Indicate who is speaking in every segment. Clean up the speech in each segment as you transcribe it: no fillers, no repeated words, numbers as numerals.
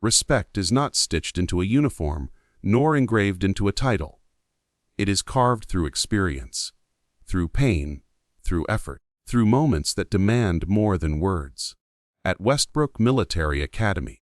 Speaker 1: Respect is not stitched into a uniform, nor engraved into a title. It is carved through experience, through pain, through effort, through moments that demand more than words. At Westbrook Military Academy,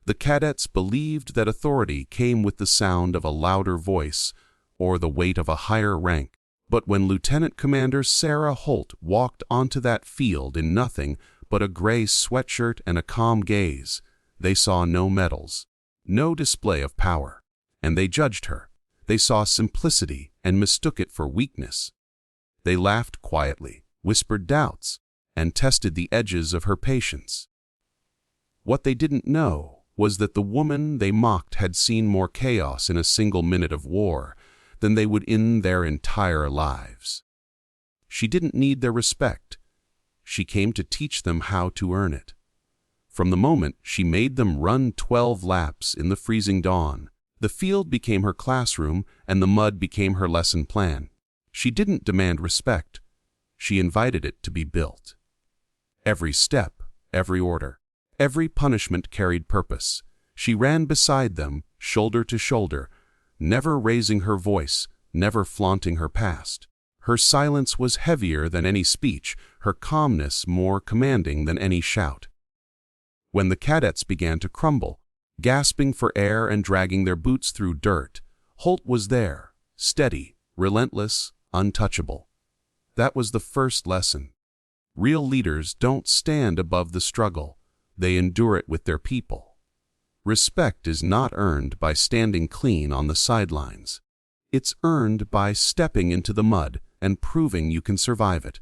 Speaker 1: the cadets believed that authority came with the sound of a louder voice or the weight of a higher rank. But when Lieutenant Commander Sarah Holt walked onto that field in nothing but a gray sweatshirt and a calm gaze, they saw no medals, no display of power, and they judged her. They saw simplicity and mistook it for weakness. They laughed quietly, whispered doubts, and tested the edges of her patience. What they didn't know was that the woman they mocked had seen more chaos in a single minute of war than they would in their entire lives. She didn't need their respect. She came to teach them how to earn it. From the moment she made them run 12 laps in the freezing dawn, the field became her classroom and the mud became her lesson plan. She didn't demand respect. She invited it to be built. Every step, every order, every punishment carried purpose. She ran beside them, shoulder to shoulder, never raising her voice, never flaunting her past. Her silence was heavier than any speech, her calmness more commanding than any shout. When the cadets began to crumble, gasping for air and dragging their boots through dirt, Holt was there, steady, relentless, untouchable. That was the first lesson. Real leaders don't stand above the struggle. They endure it with their people. Respect is not earned by standing clean on the sidelines. It's earned by stepping into the mud and proving you can survive it.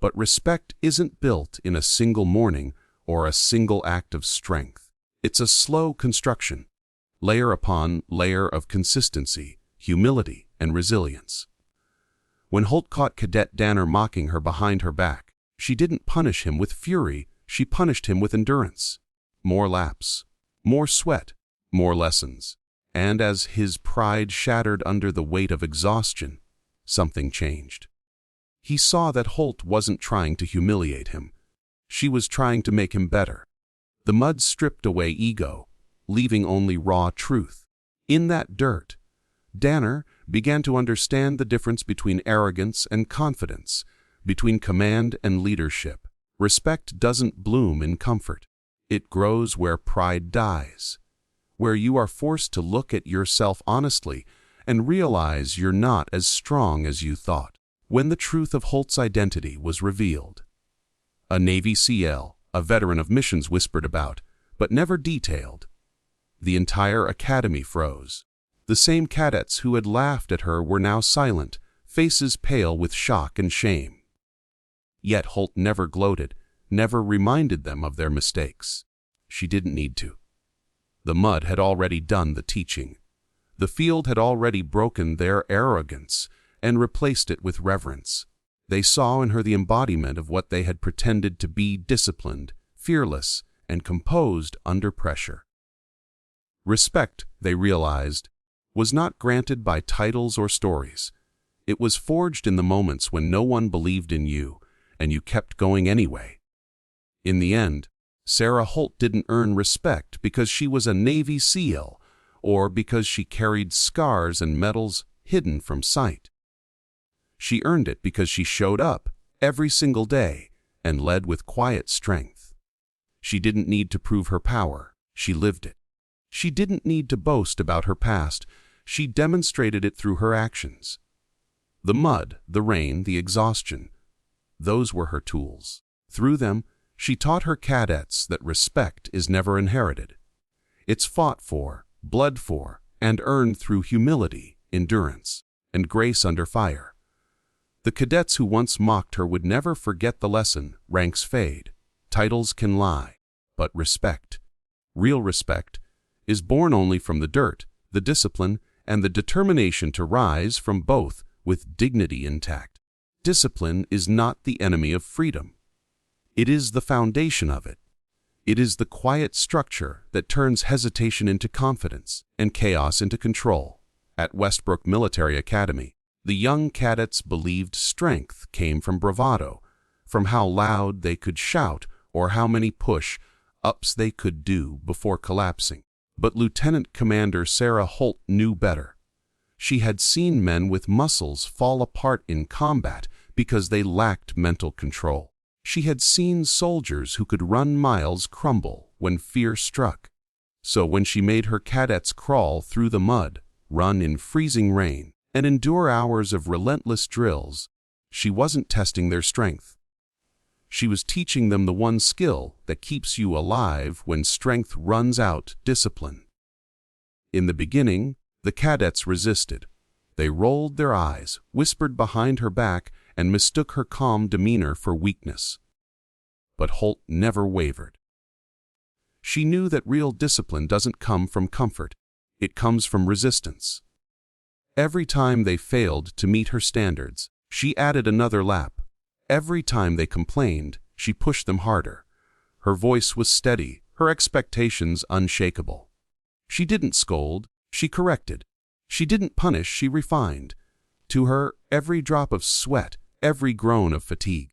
Speaker 1: But respect isn't built in a single morning or a single act of strength. It's a slow construction, layer upon layer of consistency, humility, and resilience. When Holt caught Cadet Danner mocking her behind her back, she didn't punish him with fury, she punished him with endurance. More laps, more sweat, more lessons. And as his pride shattered under the weight of exhaustion, something changed. He saw that Holt wasn't trying to humiliate him. She was trying to make him better. The mud stripped away ego, leaving only raw truth. In that dirt, Danner began to understand the difference between arrogance and confidence, between command and leadership. Respect doesn't bloom in comfort. It grows where pride dies, where you are forced to look at yourself honestly and realize you're not as strong as you thought. When the truth of Holt's identity was revealed, a Navy SEAL, a veteran of missions, whispered about, but never detailed. The entire academy froze. The same cadets who had laughed at her were now silent, faces pale with shock and shame. Yet Holt never gloated, never reminded them of their mistakes. She didn't need to. The mud had already done the teaching. The field had already broken their arrogance and replaced it with reverence. They saw in her the embodiment of what they had pretended to be: disciplined, fearless, and composed under pressure. Respect, they realized, was not granted by titles or stories. It was forged in the moments when no one believed in you, and you kept going anyway. In the end, Sarah Holt didn't earn respect because she was a Navy SEAL or because she carried scars and medals hidden from sight. She earned it because she showed up every single day and led with quiet strength. She didn't need to prove her power, she lived it. She didn't need to boast about her past, she demonstrated it through her actions. The mud, the rain, the exhaustion, those were her tools. Through them, she taught her cadets that respect is never inherited. It's fought for, bled for, and earned through humility, endurance, and grace under fire. The cadets who once mocked her would never forget the lesson: ranks fade, titles can lie, but respect, real respect, is born only from the dirt, the discipline, and the determination to rise from both with dignity intact. Discipline is not the enemy of freedom. It is the foundation of it. It is the quiet structure that turns hesitation into confidence and chaos into control. At Westbrook Military Academy, the young cadets believed strength came from bravado, from how loud they could shout or how many push ups they could do before collapsing. But Lieutenant Commander Sarah Holt knew better. She had seen men with muscles fall apart in combat because they lacked mental control. She had seen soldiers who could run miles crumble when fear struck. So when she made her cadets crawl through the mud, run in freezing rain, and endure hours of relentless drills, she wasn't testing their strength. She was teaching them the one skill that keeps you alive when strength runs out: discipline. In the beginning, the cadets resisted. They rolled their eyes, whispered behind her back, and mistook her calm demeanor for weakness. But Holt never wavered. She knew that real discipline doesn't come from comfort. It comes from resistance. Every time they failed to meet her standards, she added another lap. Every time they complained, she pushed them harder. Her voice was steady, her expectations unshakable. She didn't scold, she corrected. She didn't punish, she refined. To her, every drop of sweat, every groan of fatigue,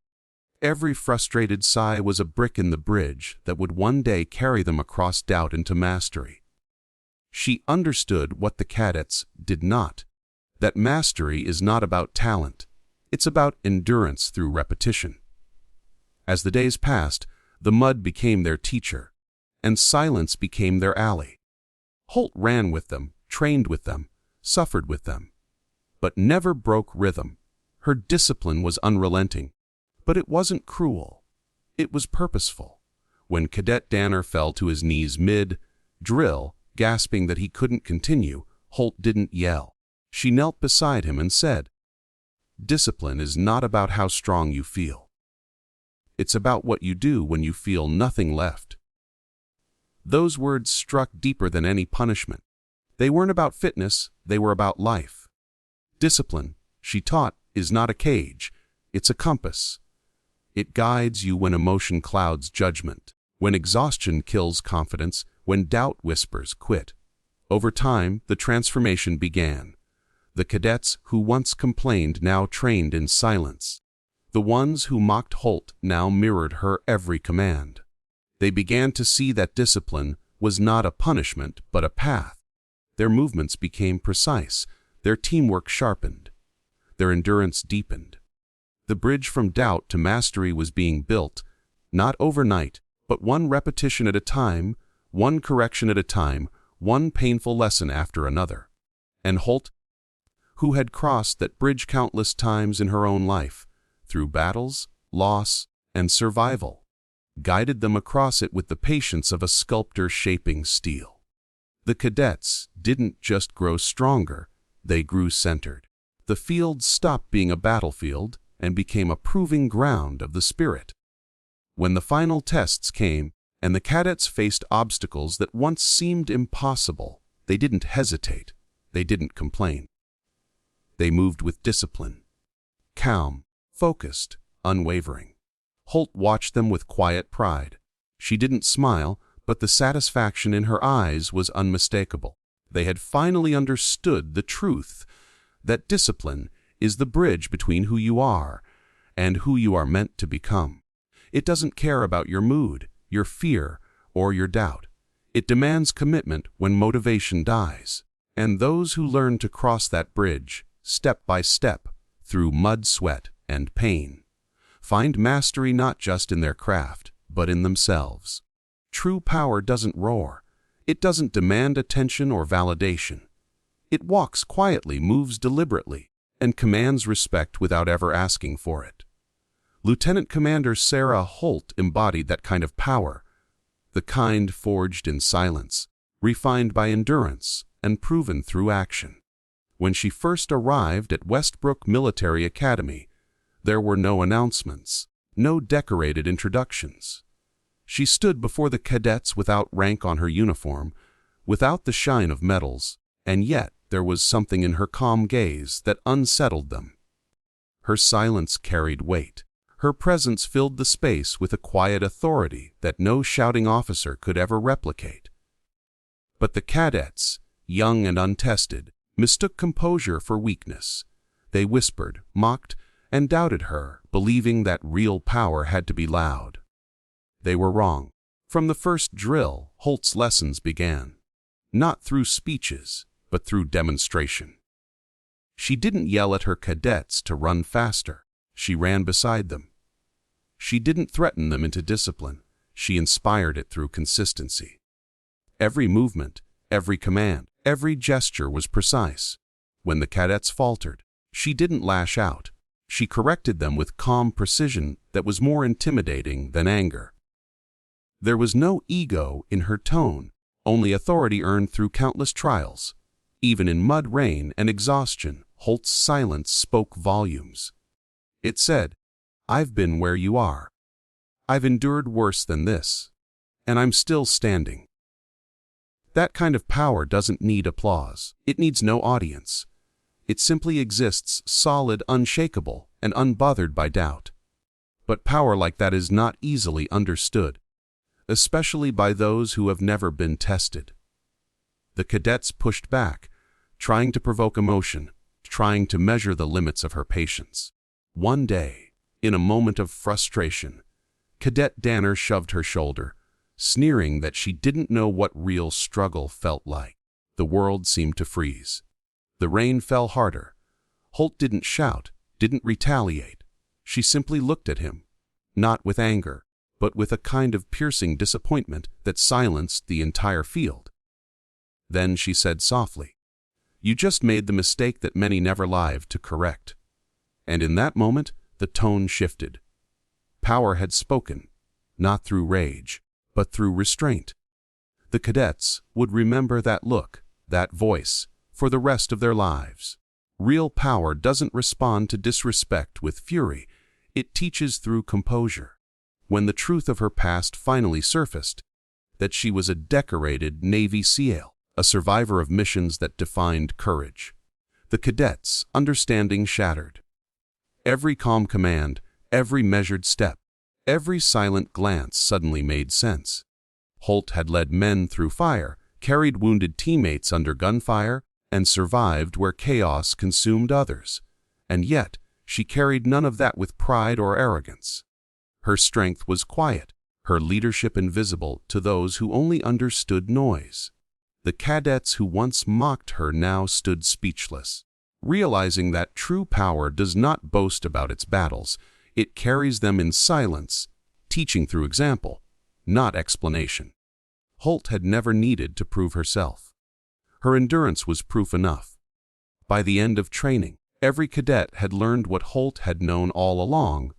Speaker 1: every frustrated sigh was a brick in the bridge that would one day carry them across doubt into mastery. She understood what the cadets did not: that mastery is not about talent. It's about endurance through repetition. As the days passed, the mud became their teacher, and silence became their ally. Holt ran with them, trained with them, suffered with them, but never broke rhythm. Her discipline was unrelenting, but it wasn't cruel. It was purposeful. When Cadet Danner fell to his knees mid-drill, gasping that he couldn't continue, Holt didn't yell. She knelt beside him and said, "Discipline is not about how strong you feel. It's about what you do when you feel nothing left." Those words struck deeper than any punishment. They weren't about fitness, they were about life. Discipline, she taught, is not a cage, it's a compass. It guides you when emotion clouds judgment, when exhaustion kills confidence, when doubt whispers quit. Over time, the transformation began. The cadets who once complained now trained in silence. The ones who mocked Holt now mirrored her every command. They began to see that discipline was not a punishment but a path. Their movements became precise, their teamwork sharpened, their endurance deepened. The bridge from doubt to mastery was being built, not overnight, but one repetition at a time, one correction at a time, one painful lesson after another. And Holt, who had crossed that bridge countless times in her own life, through battles, loss, and survival, guided them across it with the patience of a sculptor shaping steel. The cadets didn't just grow stronger, they grew centered. The field stopped being a battlefield and became a proving ground of the spirit. When the final tests came and the cadets faced obstacles that once seemed impossible, they didn't hesitate, they didn't complain. They moved with discipline, calm, focused, unwavering. Holt watched them with quiet pride. She didn't smile, but the satisfaction in her eyes was unmistakable. They had finally understood the truth that discipline is the bridge between who you are and who you are meant to become. It doesn't care about your mood, your fear, or your doubt. It demands commitment when motivation dies. And those who learn to cross that bridge, step by step, through mud, sweat, and pain, find mastery not just in their craft, but in themselves. True power doesn't roar. It doesn't demand attention or validation. It walks quietly, moves deliberately, and commands respect without ever asking for it. Lieutenant Commander Sarah Holt embodied that kind of power, the kind forged in silence, refined by endurance, and proven through action. When she first arrived at Westbrook Military Academy, there were no announcements, no decorated introductions. She stood before the cadets without rank on her uniform, without the shine of medals, and yet there was something in her calm gaze that unsettled them. Her silence carried weight. Her presence filled the space with a quiet authority that no shouting officer could ever replicate. But the cadets, young and untested, mistook composure for weakness. They whispered, mocked, and doubted her, believing that real power had to be loud. They were wrong. From the first drill, Holt's lessons began, not through speeches, but through demonstration. She didn't yell at her cadets to run faster. She ran beside them. She didn't threaten them into discipline. She inspired it through consistency. Every movement, every command, every gesture was precise. When the cadets faltered, she didn't lash out. She corrected them with calm precision that was more intimidating than anger. There was no ego in her tone, only authority earned through countless trials. Even in mud, rain, and exhaustion, Holt's silence spoke volumes. It said, "I've been where you are. I've endured worse than this, and I'm still standing." That kind of power doesn't need applause. It needs no audience. It simply exists solid, unshakable, and unbothered by doubt. But power like that is not easily understood, especially by those who have never been tested. The cadets pushed back, trying to provoke emotion, trying to measure the limits of her patience. One day, in a moment of frustration, Cadet Danner shoved her shoulder, sneering that she didn't know what real struggle felt like. The world seemed to freeze. The rain fell harder. Holt didn't shout, didn't retaliate. She simply looked at him, not with anger, but with a kind of piercing disappointment that silenced the entire field. Then she said softly, "You just made the mistake that many never live to correct." And in that moment, the tone shifted. Power had spoken, not through rage, but through restraint. The cadets would remember that look, that voice, for the rest of their lives. Real power doesn't respond to disrespect with fury. It teaches through composure. When the truth of her past finally surfaced, that she was a decorated Navy SEAL, a survivor of missions that defined courage, the cadets' understanding shattered. Every calm command, every measured step, every silent glance suddenly made sense. Holt had led men through fire, carried wounded teammates under gunfire, and survived where chaos consumed others. And yet, she carried none of that with pride or arrogance. Her strength was quiet, her leadership invisible to those who only understood noise. The cadets who once mocked her now stood speechless, realizing that true power does not boast about its battles. It carries them in silence, teaching through example, not explanation. Holt had never needed to prove herself. Her endurance was proof enough. By the end of training, every cadet had learned what Holt had known all along,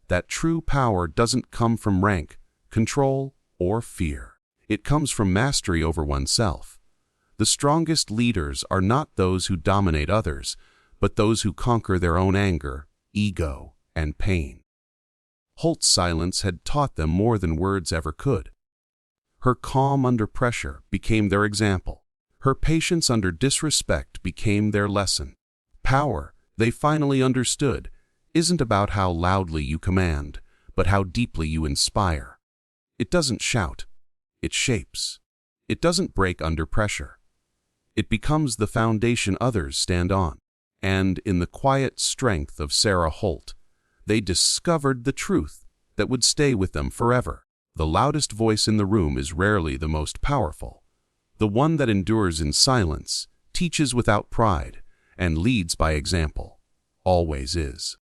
Speaker 1: that true power doesn't come from rank, control, or fear. It comes from mastery over oneself. The strongest leaders are not those who dominate others, but those who conquer their own anger, ego, and pain. Holt's silence had taught them more than words ever could. Her calm under pressure became their example. Her patience under disrespect became their lesson. Power, they finally understood, isn't about how loudly you command, but how deeply you inspire. It doesn't shout. It shapes. It doesn't break under pressure. It becomes the foundation others stand on. And in the quiet strength of Sarah Holt, they discovered the truth that would stay with them forever. The loudest voice in the room is rarely the most powerful. The one that endures in silence, teaches without pride, and leads by example, always is.